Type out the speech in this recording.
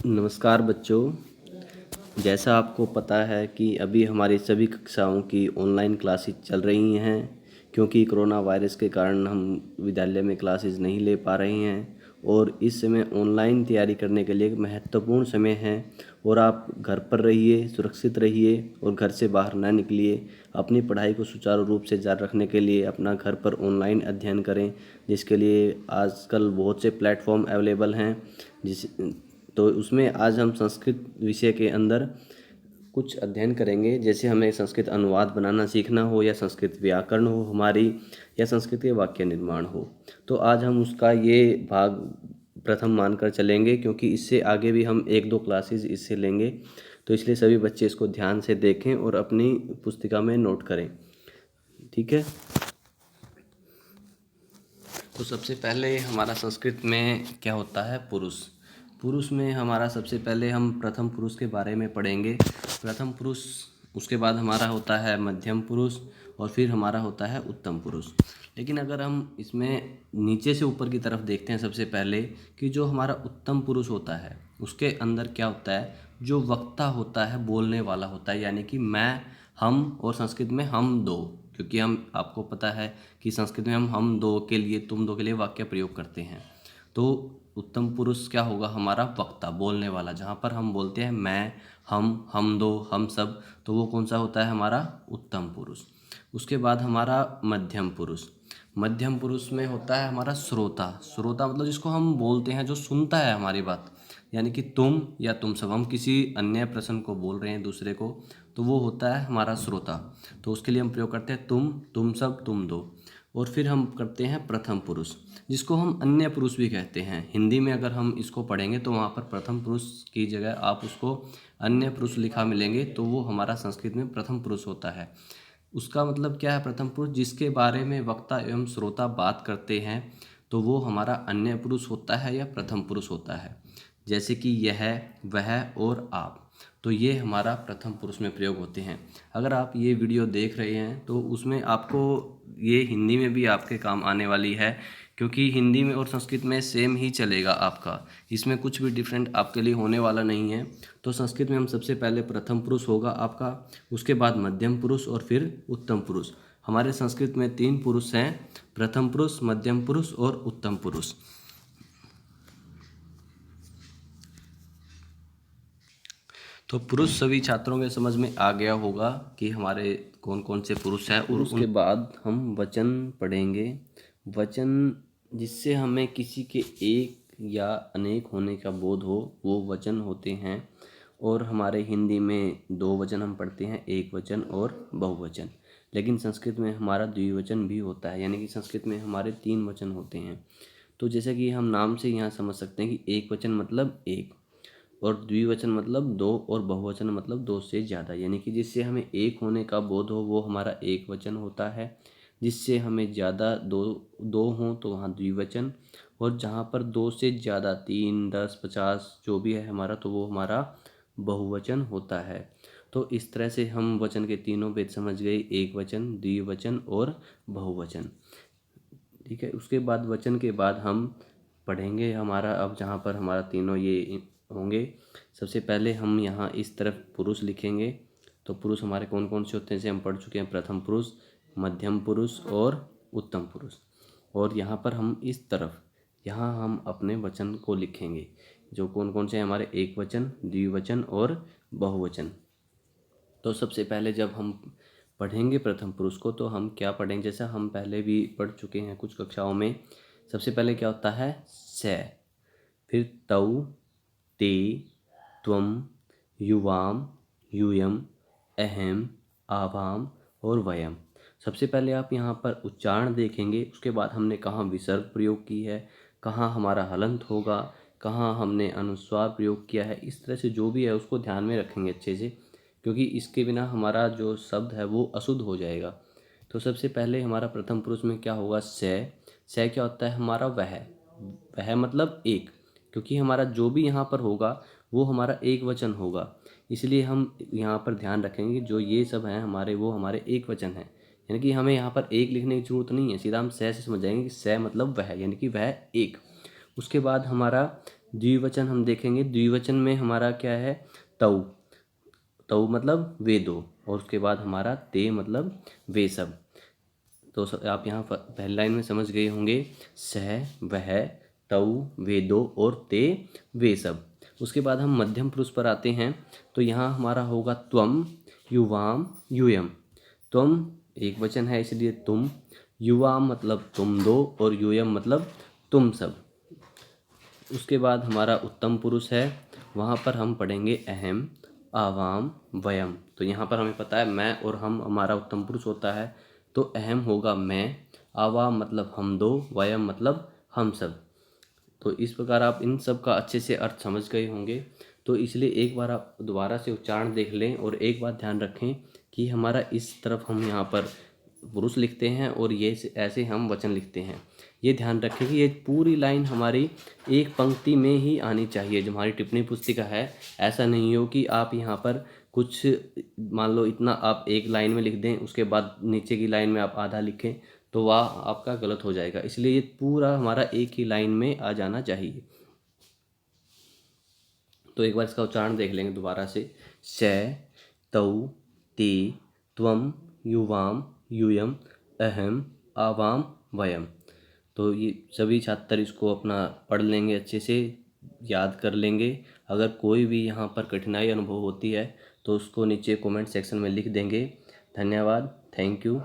नमस्कार बच्चों। जैसा आपको पता है कि अभी हमारी सभी कक्षाओं की ऑनलाइन क्लासेस चल रही हैं, क्योंकि कोरोना वायरस के कारण हम विद्यालय में क्लासेस नहीं ले पा रहे हैं। और इस समय ऑनलाइन तैयारी करने के लिए एक महत्वपूर्ण समय है। और आप घर पर रहिए, सुरक्षित रहिए और घर से बाहर ना निकलिए। अपनी पढ़ाई को सुचारू रूप से जारी रखने के लिए अपना घर पर ऑनलाइन अध्ययन करें, जिसके लिए आजकल बहुत से प्लेटफॉर्म अवेलेबल हैं। तो उसमें आज हम संस्कृत विषय के अंदर कुछ अध्ययन करेंगे। जैसे हमें संस्कृत अनुवाद बनाना सीखना हो, या संस्कृत व्याकरण हो हमारी, या संस्कृत के वाक्य निर्माण हो, तो आज हम उसका ये भाग प्रथम मानकर चलेंगे, क्योंकि इससे आगे भी हम एक दो क्लासेस इससे लेंगे। तो इसलिए सभी बच्चे इसको ध्यान से देखें और अपनी पुस्तिका में नोट करें। ठीक है। तो सबसे पहले हमारा संस्कृत में क्या होता है, पुरुष। पुरुष में हमारा सबसे पहले हम प्रथम पुरुष के बारे में पढ़ेंगे। प्रथम पुरुष, उसके बाद हमारा होता है मध्यम पुरुष, और फिर हमारा होता है उत्तम पुरुष। लेकिन अगर हम इसमें नीचे से ऊपर की तरफ देखते हैं, सबसे पहले कि जो हमारा उत्तम पुरुष होता है उसके अंदर क्या होता है, जो वक्ता होता है, बोलने वाला होता है, यानी कि मैं, हम, और संस्कृत में हम दो, क्योंकि हम, आपको पता है कि संस्कृत में हम दो के लिए, तुम दो के लिए वाक्य प्रयोग करते हैं। तो उत्तम पुरुष क्या होगा, हमारा वक्ता, बोलने वाला। जहाँ पर हम बोलते हैं मैं, हम दो, हम सब, तो वो कौन सा होता है, हमारा उत्तम पुरुष। उसके बाद हमारा मध्यम पुरुष। मध्यम पुरुष में होता है हमारा श्रोता। श्रोता मतलब जिसको हम बोलते हैं, जो सुनता है हमारी बात, यानी कि तुम या तुम सब, हम किसी अन्य प्रश्न को बोल रहे हैं दूसरे को, तो वो होता है हमारा श्रोता। तो उसके लिए हम प्रयोग करते हैं तुम सब, तुम दो। और फिर हम करते हैं प्रथम पुरुष, जिसको हम अन्य पुरुष भी कहते हैं। हिंदी में अगर हम इसको पढ़ेंगे तो वहाँ पर प्रथम पुरुष की जगह आप उसको अन्य पुरुष लिखा मिलेंगे, तो वो हमारा संस्कृत में प्रथम पुरुष होता है। उसका मतलब क्या है, प्रथम पुरुष जिसके बारे में वक्ता एवं श्रोता बात करते हैं, तो वो हमारा अन्य पुरुष होता है या प्रथम पुरुष होता है। जैसे कि यह, वह और आप, तो ये हमारा प्रथम पुरुष में प्रयोग होते हैं। अगर आप ये वीडियो देख रहे हैं तो उसमें आपको ये हिंदी में भी आपके काम आने वाली है, क्योंकि हिंदी में और संस्कृत में सेम ही चलेगा आपका। इसमें कुछ भी डिफरेंट आपके लिए होने वाला नहीं है। तो संस्कृत में हम सबसे पहले प्रथम पुरुष होगा आपका, उसके बाद मध्यम पुरुष और फिर उत्तम पुरुष। हमारे संस्कृत में 3 पुरुष हैं, प्रथम पुरुष, मध्यम पुरुष और उत्तम पुरुष। तो पुरुष सभी छात्रों के समझ में आ गया होगा कि हमारे कौन कौन से पुरुष हैं। और उसके बाद हम वचन पढ़ेंगे। वचन जिससे हमें किसी के एक या अनेक होने का बोध हो, वो वचन होते हैं। और हमारे हिंदी में 2 वचन हम पढ़ते हैं, एक वचन और बहुवचन। लेकिन संस्कृत में हमारा द्विवचन भी होता है, यानी कि संस्कृत में हमारे 3 वचन होते हैं। तो जैसे कि हम नाम से यहाँ समझ सकते हैं कि एक वचन मतलब एक, और द्विवचन मतलब दो, और बहुवचन मतलब दो से ज़्यादा। यानी कि जिससे हमें एक होने का बोध हो वो हमारा एक वचन होता है। जिससे हमें ज़्यादा दो हों तो वहाँ द्विवचन। और जहाँ पर दो से ज़्यादा, 3, 10, 50 जो भी है हमारा, तो वो हमारा बहुवचन होता है। तो इस तरह से हम वचन के तीनों भेद समझ गए, एक वचन, द्विवचन और बहुवचन। ठीक है। उसके बाद वचन के बाद हम पढ़ेंगे हमारा, अब जहाँ पर हमारा तीनों ये होंगे, सबसे पहले हम यहाँ इस तरफ पुरुष लिखेंगे। तो पुरुष हमारे कौन कौन से होते हैं, जैसे हम पढ़ चुके हैं, प्रथम पुरुष, मध्यम पुरुष और उत्तम पुरुष। और यहाँ पर हम इस तरफ, यहाँ हम अपने वचन को लिखेंगे, जो कौन कौन से हैं हमारे, एक वचन, द्विवचन और बहुवचन। तो सबसे पहले जब हम पढ़ेंगे प्रथम पुरुष को, तो हम क्या पढ़ेंगे, जैसा हम पहले भी पढ़ चुके हैं कुछ कक्षाओं में। सबसे पहले क्या होता है, से, फिर तौ, ते, त्वम, युवाम, यूयम, अहम, आवाम और वयम। सबसे पहले आप यहाँ पर उच्चारण देखेंगे। उसके बाद हमने कहाँ विसर्ग प्रयोग की है, कहाँ हमारा हलंत होगा, कहाँ हमने अनुस्वार प्रयोग किया है। इस तरह से जो भी है उसको ध्यान में रखेंगे अच्छे से, क्योंकि इसके बिना हमारा जो शब्द है वो अशुद्ध हो जाएगा। तो सबसे पहले हमारा प्रथम पुरुष में क्या होगा, से क्या होता है हमारा, वह मतलब एक, क्योंकि हमारा जो भी यहाँ पर होगा वो हमारा एक वचन होगा। इसलिए हम यहाँ पर ध्यान रखेंगे जो ये सब हैं हमारे, वो हमारे एक वचन हैं। यानी कि हमें यहाँ पर एक लिखने की जरूरत नहीं है, सीधा हम से समझ जाएंगे कि से मतलब वह, यानी कि वह एक। उसके बाद हमारा द्विवचन हम देखेंगे, द्विवचन में हमारा क्या है, तऊ। तऊ मतलब वे दो, और उसके बाद हमारा ते मतलब वे सब। तो आप यहाँ पहली लाइन में समझ गए होंगे, सह, वह, तऊ, वे दो और ते वे सब। उसके बाद हम मध्यम पुरुष पर आते हैं, तो यहाँ हमारा होगा त्वम, युवाम, यूयम। त्वम एक वचन है इसलिए तुम, युवाम मतलब तुम दो, और यूयम मतलब तुम सब। उसके बाद हमारा उत्तम पुरुष है, वहाँ पर हम पढ़ेंगे अहम, आवाम, वयम। तो यहाँ पर हमें पता है मैं और हम हमारा उत्तम पुरुष होता है, तो अहम होगा मैं, आवाम मतलब हम दो, वयम मतलब हम सब। तो इस प्रकार आप इन सब का अच्छे से अर्थ समझ गए होंगे। तो इसलिए एक बार आप दोबारा से उच्चारण देख लें, और एक बात ध्यान रखें कि हमारा इस तरफ हम यहाँ पर पुरुष लिखते हैं और ये ऐसे हम वचन लिखते हैं। ये ध्यान रखें कि ये पूरी लाइन हमारी एक पंक्ति में ही आनी चाहिए। जो हमारी टिप्पणी पुस्तिका है, ऐसा नहीं हो कि आप यहाँ पर कुछ मान लो इतना आप एक लाइन में लिख दें, उसके बाद नीचे की लाइन में आप आधा लिखें, तो वह आपका गलत हो जाएगा। इसलिए ये पूरा हमारा एक ही लाइन में आ जाना चाहिए। तो एक बार इसका उच्चारण देख लेंगे दोबारा से, श, तौ, ते, त्वम, युवाम, यूयम, अहम, आवाम, वयम। तो ये सभी छात्र इसको अपना पढ़ लेंगे, अच्छे से याद कर लेंगे। अगर कोई भी यहाँ पर कठिनाई अनुभव होती है तो उसको नीचे कमेंट सेक्शन में लिख देंगे। धन्यवाद, थैंक यू।